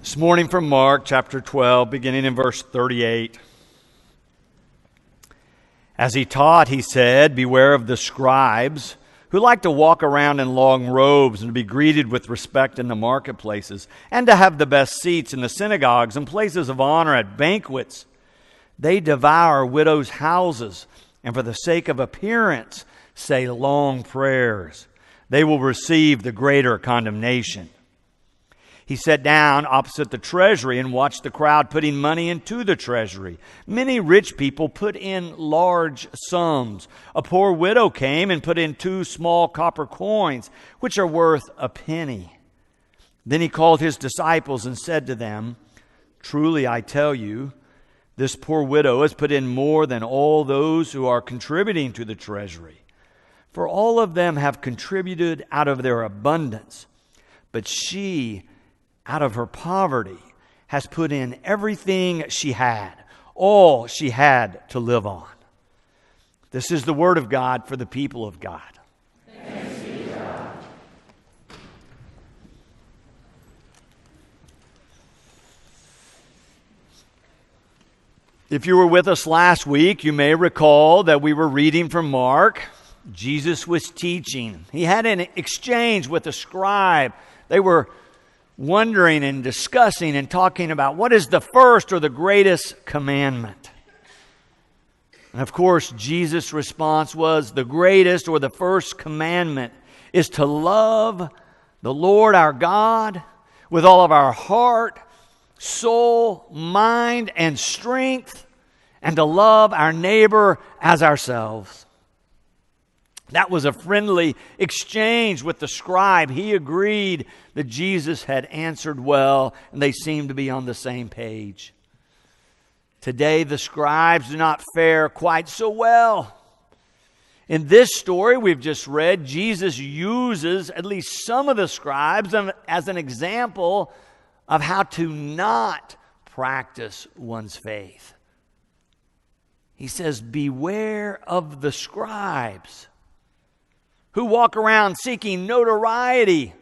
This morning from Mark chapter 12, beginning in verse 38. As he taught, he said, "Beware of the scribes who like to walk around in long robes and to be greeted with respect in the marketplaces and to have the best seats in the synagogues and places of honor at banquets. They devour widows' houses and for the sake of appearance say long prayers. They will receive the greater condemnation." He sat down opposite the treasury and watched the crowd putting money into the treasury. Many rich people put in large sums. A poor widow came and put in 2 small copper coins, which are worth a penny. Then he called his disciples and said to them, "Truly I tell you, this poor widow has put in more than all those who are contributing to the treasury. For all of them have contributed out of their abundance, but she, out of her poverty, has put in everything she had, all she had to live on." This is the word of God for the people of God. Thanks be to God. If you were with us last week, you may recall that we were reading from Mark. Jesus was teaching. He had an exchange with a scribe. They were wondering and discussing and talking about what is the first or the greatest commandment. And of course, Jesus' response was the greatest or the first commandment is to love the Lord our God with all of our heart, soul, mind, and strength, and to love our neighbor as ourselves. That was a friendly exchange with the scribe. He agreed that Jesus had answered well, and they seemed to be on the same page. Today, the scribes do not fare quite so well. In this story we've just read, Jesus uses at least some of the scribes as an example of how to not practice one's faith. He says, "Beware of the scribes who walk around seeking notoriety,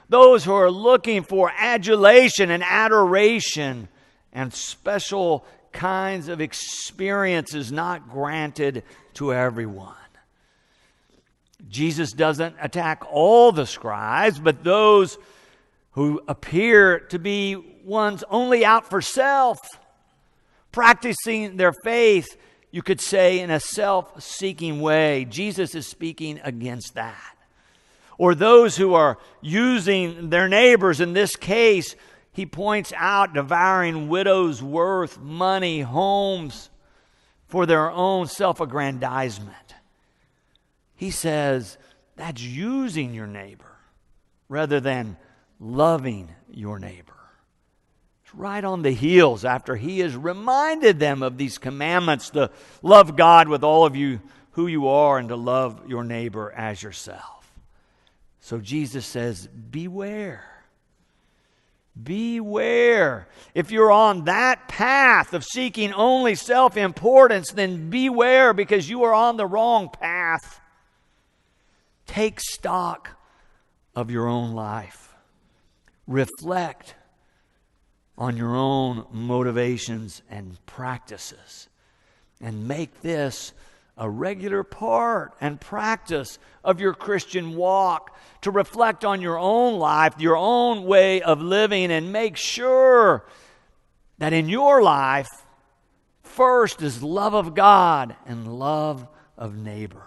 those who are looking for adulation and adoration and special kinds of experiences not granted to everyone." Jesus doesn't attack all the scribes, but those who appear to be ones only out for self, practicing their faith, you could say, in a self-seeking way. Jesus is speaking against that. Or those who are using their neighbors. In this case, he points out devouring widows' worth, money, homes for their own self-aggrandizement. He says that's using your neighbor rather than loving your neighbor. Right on the heels after he has reminded them of these commandments to love God with all of you who you are and to love your neighbor as yourself. So Jesus says, beware. Beware. If you're on that path of seeking only self-importance, then beware, because you are on the wrong path. Take stock of your own life. Reflect on your own motivations and practices, and make this a regular part and practice of your Christian walk, to reflect on your own life, your own way of living, and make sure that in your life, first is love of God and love of neighbor.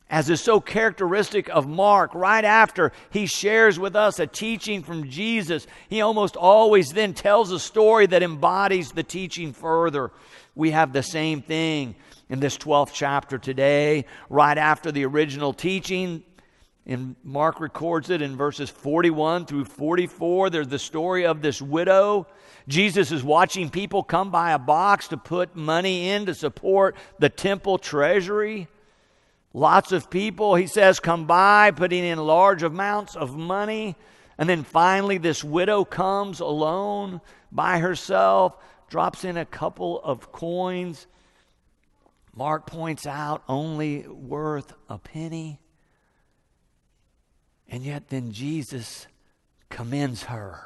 As is so characteristic of Mark, right after he shares with us a teaching from Jesus, he almost always then tells a story that embodies the teaching further. We have the same thing in this 12th chapter today. Right after the original teaching, and Mark records it in verses 41 through 44, there's the story of this widow. Jesus is watching people come by a box to put money in to support the temple treasury. Lots of people, he says, come by putting in large amounts of money. And then finally this widow comes alone by herself, drops in a couple of coins. Mark points out only worth a penny. And yet then Jesus commends her.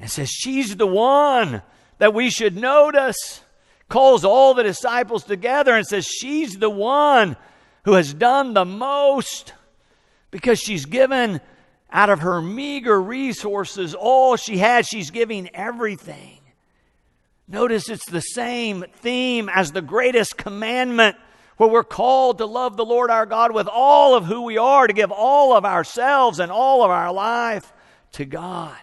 and says she's the one that we should notice. Calls all the disciples together and says she's the one who has done the most, because she's given out of her meager resources all she has. She's giving everything. Notice it's the same theme as the greatest commandment, where we're called to love the Lord our God with all of who we are, to give all of ourselves and all of our life to God.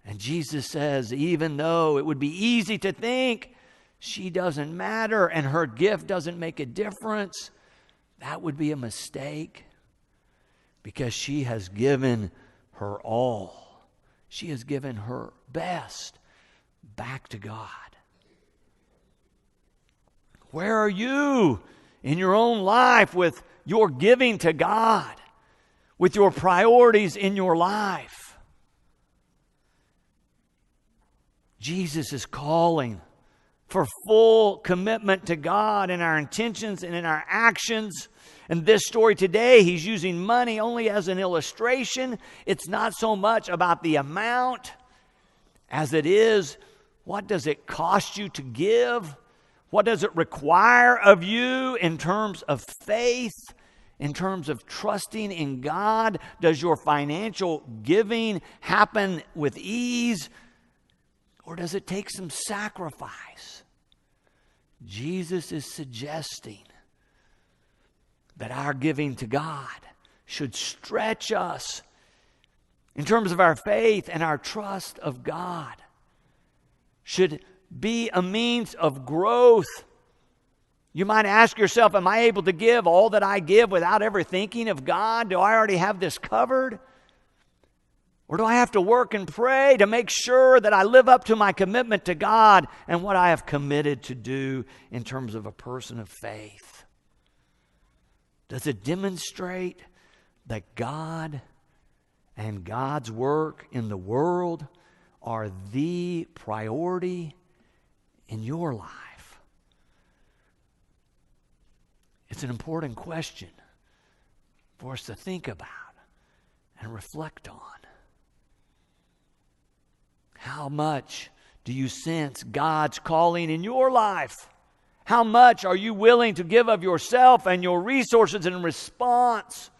And Jesus says, even though it would be easy to think she doesn't matter and her gift doesn't make a difference, that would be a mistake, because she has given her all. She has given her best back to God. Where are you in your own life with your giving to God, with your priorities in your life? Jesus is calling for full commitment to God in our intentions and in our actions. In this story today, he's using money only as an illustration. It's not so much about the amount as it is, what does it cost you to give? What does it require of you in terms of faith, in terms of trusting in God? Does your financial giving happen with ease, or does it take some sacrifice? Jesus is suggesting that our giving to God should stretch us in terms of our faith and our trust of God, should be a means of growth. You might ask yourself, am I able to give all that I give without ever thinking of God? Do I already have this covered? Or do I have to work and pray to make sure that I live up to my commitment to God and what I have committed to do in terms of a person of faith? Does it demonstrate that God and God's work in the world are the priority in your life? It's an important question for us to think about and reflect on. How much do you sense God's calling in your life? How much are you willing to give of yourself and your resources in response?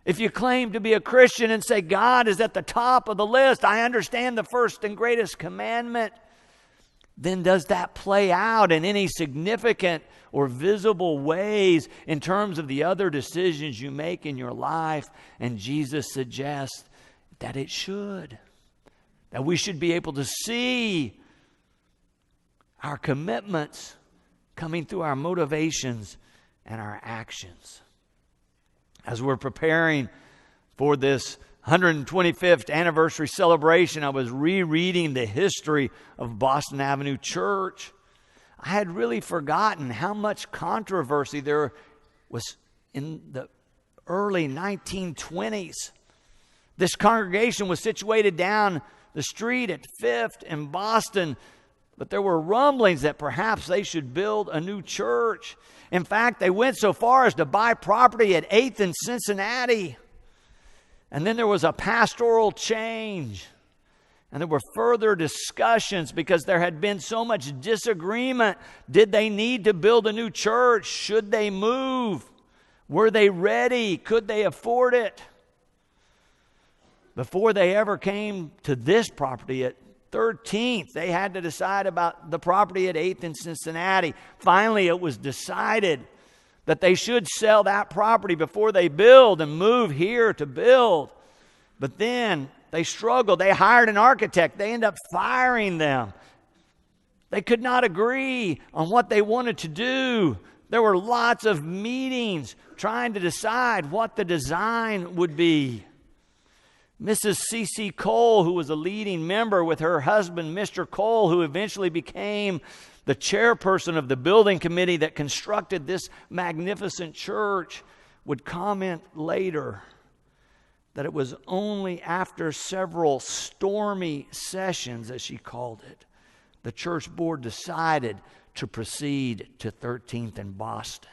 If you claim to be a Christian and say God is at the top of the list, I understand the first and greatest commandment, then does that play out in any significant or visible ways in terms of the other decisions you make in your life? And Jesus suggests that it should. That we should be able to see our commitments coming through our motivations and our actions. As we're preparing for this 125th anniversary celebration, I was rereading the history of Boston Avenue Church. I had really forgotten how much controversy there was in the early 1920s. This congregation was situated down the street at 5th in Boston, but there were rumblings that perhaps they should build a new church. In fact, they went so far as to buy property at 8th and Cincinnati. And then there was a pastoral change. And there were further discussions because there had been so much disagreement. Did they need to build a new church? Should they move? Were they ready? Could they afford it? Before they ever came to this property at 13th, they had to decide about the property at 8th in Cincinnati. Finally, it was decided that they should sell that property before they build and move here to build. But then they struggled. They hired an architect. They ended up firing them. They could not agree on what they wanted to do. There were lots of meetings trying to decide what the design would be. Mrs. C.C. Cole, who was a leading member with her husband, Mr. Cole, who eventually became the chairperson of the building committee that constructed this magnificent church, would comment later that it was only after several stormy sessions, as she called it, the church board decided to proceed to 13th and Boston.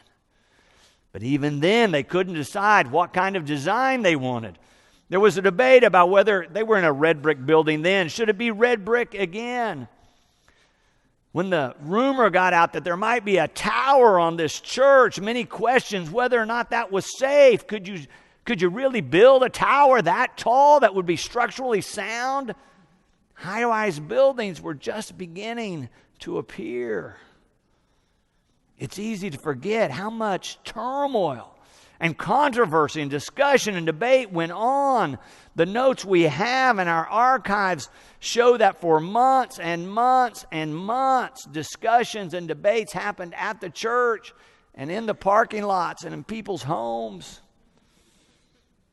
But even then, they couldn't decide what kind of design they wanted. There was a debate about whether they were in a red brick building then. Should it be red brick again? When the rumor got out that there might be a tower on this church, many questions whether or not that was safe. Could you really build a tower that tall that would be structurally sound? High-rise buildings were just beginning to appear. It's easy to forget how much turmoil and controversy and discussion and debate went on. The notes we have in our archives show that for months and months and months, discussions and debates happened at the church and in the parking lots and in people's homes.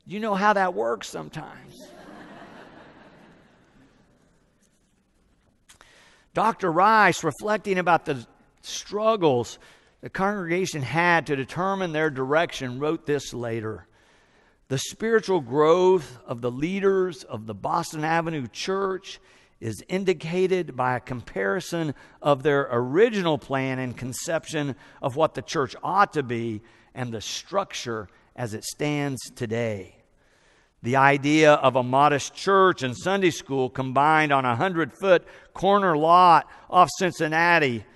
You know how that works sometimes. Dr. Rice, reflecting about the struggles the congregation had to determine their direction, wrote this later. The spiritual growth of the leaders of the Boston Avenue Church is indicated by a comparison of their original plan and conception of what the church ought to be and the structure as it stands today. The idea of a modest church and Sunday school combined on a 100-foot corner lot off Cincinnati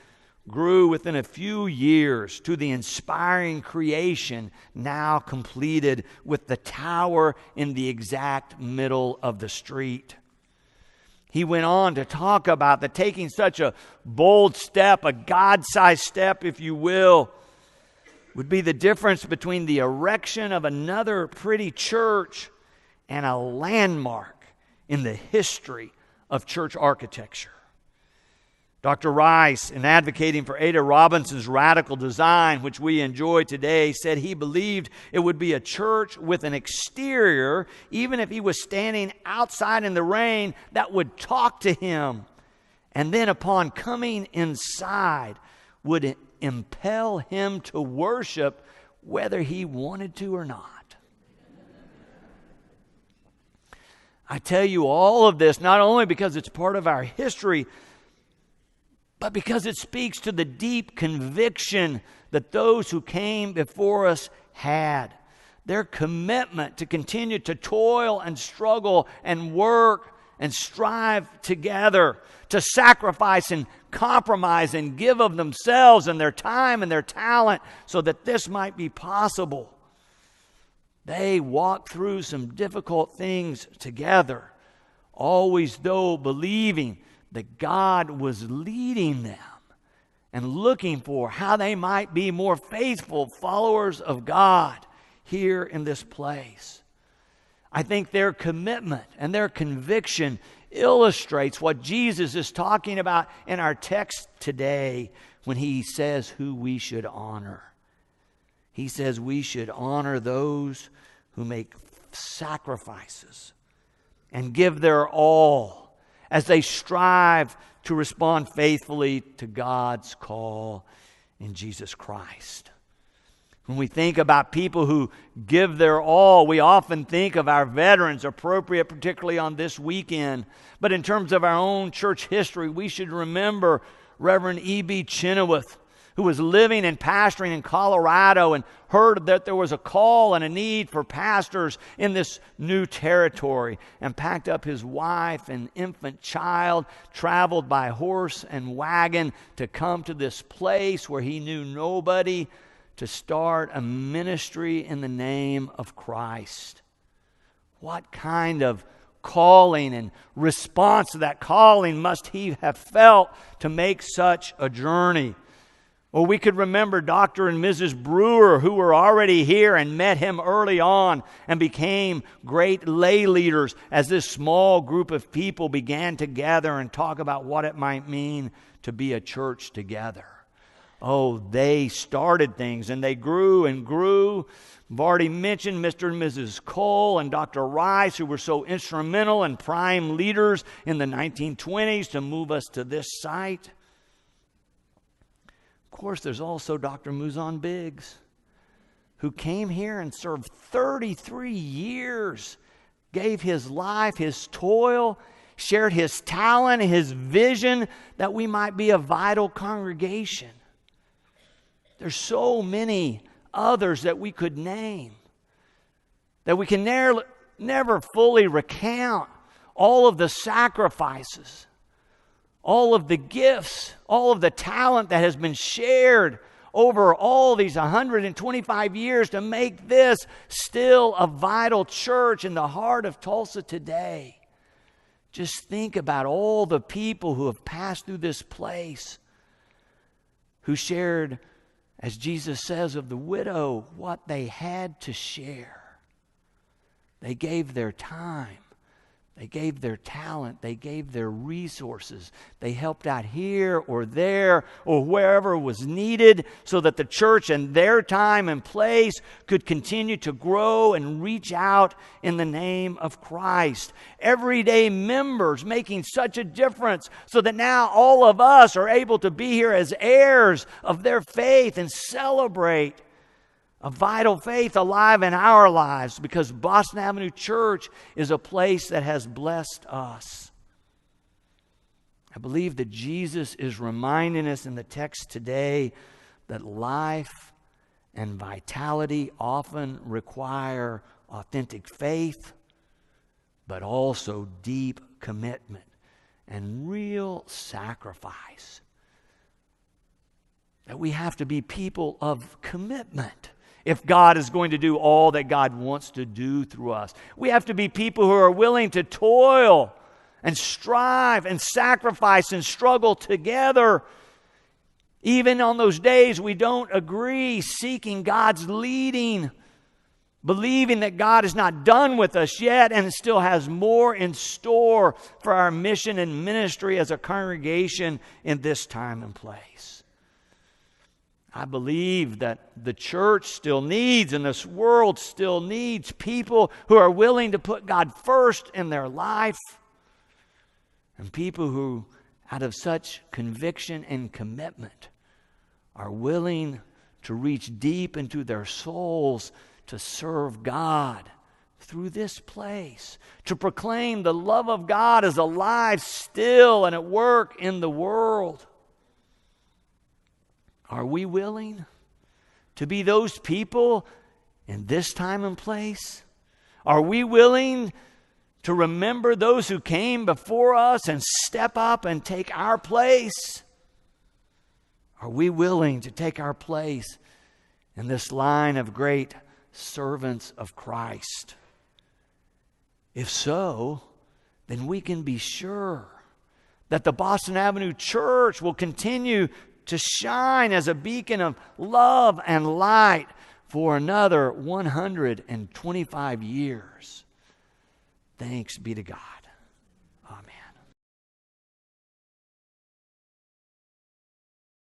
grew within a few years to the inspiring creation now completed with the tower in the exact middle of the street. He went on to talk about that taking such a bold step, a God-sized step, if you will, would be the difference between the erection of another pretty church and a landmark in the history of church architecture. Dr. Rice, in advocating for Ada Robinson's radical design, which we enjoy today, said he believed it would be a church with an exterior, even if he was standing outside in the rain, that would talk to him. And then upon coming inside, would impel him to worship whether he wanted to or not. I tell you all of this not only because it's part of our history, but because it speaks to the deep conviction that those who came before us had. Their commitment to continue to toil and struggle and work and strive together, to sacrifice and compromise and give of themselves and their time and their talent so that this might be possible. They walked through some difficult things together, always though believing that God was leading them and looking for how they might be more faithful followers of God here in this place. I think their commitment and their conviction illustrates what Jesus is talking about in our text today when he says who we should honor. He says we should honor those who make sacrifices and give their all as they strive to respond faithfully to God's call in Jesus Christ. When we think about people who give their all, we often think of our veterans, appropriate particularly on this weekend. But in terms of our own church history, we should remember Reverend E.B. Chenoweth, who was living and pastoring in Colorado and heard that there was a call and a need for pastors in this new territory, and packed up his wife and infant child, traveled by horse and wagon to come to this place where he knew nobody, to start a ministry in the name of Christ. What kind of calling and response to that calling must he have felt to make such a journey? Or we could remember Dr. and Mrs. Brewer, who were already here and met him early on and became great lay leaders as this small group of people began to gather and talk about what it might mean to be a church together. Oh, they started things and they grew and grew. I've already mentioned Mr. and Mrs. Cole and Dr. Rice, who were so instrumental and prime leaders in the 1920s to move us to this site. Of course, there's also Dr. Muzon Biggs, who came here and served 33 years, gave his life, his toil, shared his talent, his vision, that we might be a vital congregation. There's so many others that we could name, that we can never fully recount all of the sacrifices, all of the gifts, all of the talent that has been shared over all these 125 years to make this still a vital church in the heart of Tulsa today. Just think about all the people who have passed through this place, who shared, as Jesus says of the widow, what they had to share. They gave their time. They gave their talent. They gave their resources. They helped out here or there or wherever was needed so that the church in their time and place could continue to grow and reach out in the name of Christ. Everyday members making such a difference so that now all of us are able to be here as heirs of their faith and celebrate a vital faith alive in our lives, because Boston Avenue Church is a place that has blessed us. I believe that Jesus is reminding us in the text today that life and vitality often require authentic faith, but also deep commitment and real sacrifice. That we have to be people of commitment if God is going to do all that God wants to do through us. We have to be people who are willing to toil and strive and sacrifice and struggle together. Even on those days we don't agree, seeking God's leading, believing that God is not done with us yet and still has more in store for our mission and ministry as a congregation in this time and place. I believe that the church still needs, and this world still needs, people who are willing to put God first in their life, and people who, out of such conviction and commitment, are willing to reach deep into their souls to serve God through this place, to proclaim the love of God as alive still and at work in the world. Are we willing to be those people in this time and place? Are we willing to remember those who came before us and step up and take our place? Are we willing to take our place in this line of great servants of Christ? If so, then we can be sure that the Boston Avenue Church will continue to shine as a beacon of love and light for another 125 years. Thanks be to God.